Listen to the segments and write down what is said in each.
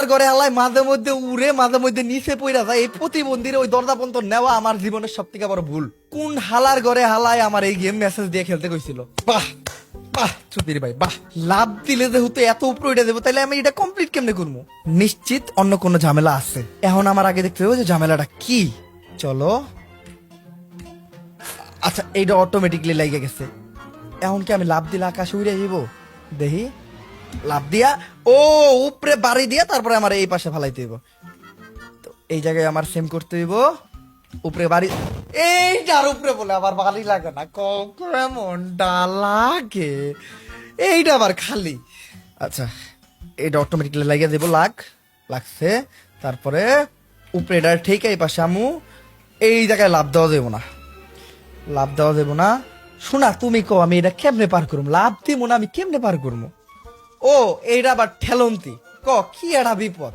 ঘরে হালাই মাঝে মধ্যে উড়ে মাঝে মধ্যে নিচে পড়া যায়, এই প্রতিবন্ধীর ওই দরজা পর্যন্ত নেওয়া আমার জীবনের সব থেকে বড় ভুল। কোন হালার ঘরে হালাই আমার এই গেম মেসেজ দিয়ে খেলতে কইছিল? বাহ বাহ চুদির ভাই বাহ, লাভ দিলে যেহেতু এত উপরে উঠে দেবো, তাহলে আমি এটা কমপ্লিট কেমনে করবো? নিশ্চিত অন্য কোনো ঝামেলা আছে। এখন আমার আগে দেখতে হবে যে ঝামেলাটা কি। চলো, আচ্ছা এইটা অটোমেটিকলি লেগে গেছে। এখন কি আমি লাভ দিলে আকাশে উড়ে যাব? দেখি, লাভ দিয়া ও উপরে বাড়ি দিয়া তারপরে আমার এই পাশে ফালাইতে হইব। তো এই জায়গায় আমার সেম করতে হইব, উপরে বাড়ি। এইটার উপরে বলে আবার বাড়ি লাগে না, কেমনটা লাগে? এইটা আবার খালি। আচ্ছা, এটা অটোমেটিকলি লাগিয়ে দেবো। লাগছে। তারপরে উপরে এটা ঠিক এই পাশে আমু। এই জায়গায় লাভ দেওয়া যাবো না, লাভ দেওয়া যাবো না। শোনা, তুমি কো আমি এটা কেমনে পার করবো? লাভ দিব না, আমি কেমনে পার করবো? ও এইটা আবার ঠেলন্তি। কি একটা বিপদ,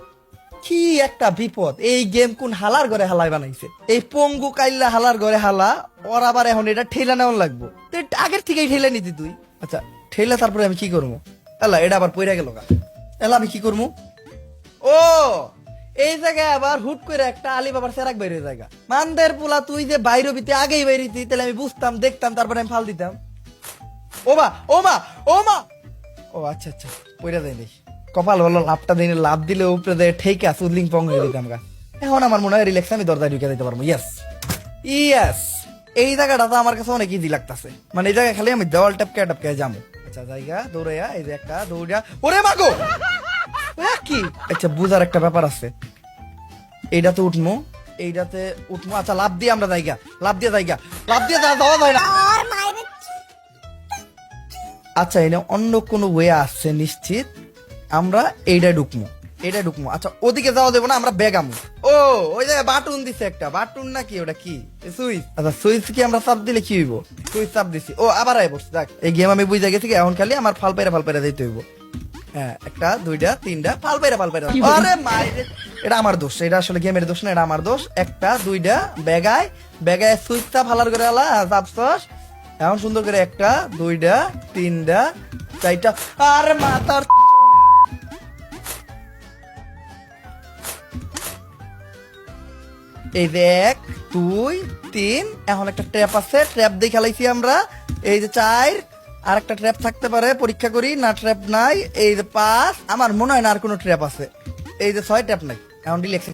কি একটা বিপদ! এই গেম কোন হালার ঘরে হালাই বানাইছে? এই পঙ্গু কাইল্লা হালার ঘরে হালা, ওর আবার এখন এটা ঠেলা নেওয়ার লাগবো। তো এটা আগের থেকেই ঠেলে নিতি তুই। আচ্ছা ঠেলে তারপরে আমি কি করবো? এলা এটা আবার পইরা গেল গা। এলা আমি কি করবো? ও এই জায়গায় আবার হুট করে একটা আলি বাবার সেরাক বাইরে জায়গা। মানদের পোলা, তুই যে বাইরে বিতে আগেই বাইরিতি, তাহলে আমি বুঝতাম, দেখতাম, তারপরে আমি ফাল দিতাম। ও মা ও মা ও মা! ও আচ্ছা আচ্ছা, পয়রা যায়নি। কপাল ভালো, লাভটা দিনে লাভ দিলে উপরে দেয় ঠিক আছে, উদলিং পং হয়ে দিতাম গা। এখন আমার মনে হয় রিল্যাক্স, আমি দরজায় ঢুকে দিতে পারবো। ইয়েস ইয়েস, এই জায়গাটা তো আমার কাছে অনেক ইজি লাগতেছে। মানে এই জায়গায় খালি আমি দেওয়াল টপকে যাবো। আচ্ছা জায়গা দৌড়াইয়া, এই যে একটা দৌড়া, ওরে মাগো কি! আচ্ছা বুঝার একটা ব্যাপার আছে। এইটাতে উঠবো, এইটাতে উঠবো। আচ্ছা লাভ দিয়ে আমরা জায়গা, লাভ দিয়ে জায়গা, লাভ দিয়ে যাওয়া যায় না। আচ্ছা এনে অন্য কোনো ওয়ে আসছে নিশ্চিত। আমরা এইটাই ঢুকবো, এইটাই ঢুকবো। আচ্ছা ওদিকে যাওয়া দেবো না, আমরা বেগামু। ও ওই জায়গায় বাটুন দিছে একটা, বাটুন নাকি ওটা কি? সুইচ। আচ্ছা সুইচ কি আমরা চাপ দিলে কি হইব? সুইচ চাপ দিছি, ও আবার আই পড়ছে। দেখ এই গেম আমি বুঝে গেছি, এখন খালি আমার ফাল পাইরা দিতে হইব। হ্যাঁ, একটা দুইটা তিনটা ফাল পাইরা। আরে মাইরে, এটা আমার দোষ, এটা আসলে গেমের দোষ না, এটা আমার দোষ। একটা দুইটা বেগায় সুইচ চাপ হালার করে আলা চাপছস। এখন সুন্দর করে একটা দুইটা তিনটা চারটা। আরে মাতার, এই যে এক দুই তিন, এখন একটা ট্র্যাপ আছে, ট্র্যাপ দিয়ে খেলাইছি আমরা। এই যে চার, আর একটা ট্র্যাপ থাকতে পারে, পরীক্ষা করি না। ট্র্যাপ নাই। এই যে পাঁচ, আমার মনে হয় না আর কোনো ট্র্যাপ আছে। এই যে ছয়, ট্র্যাপ নাই। এখন রিল্যাক্স।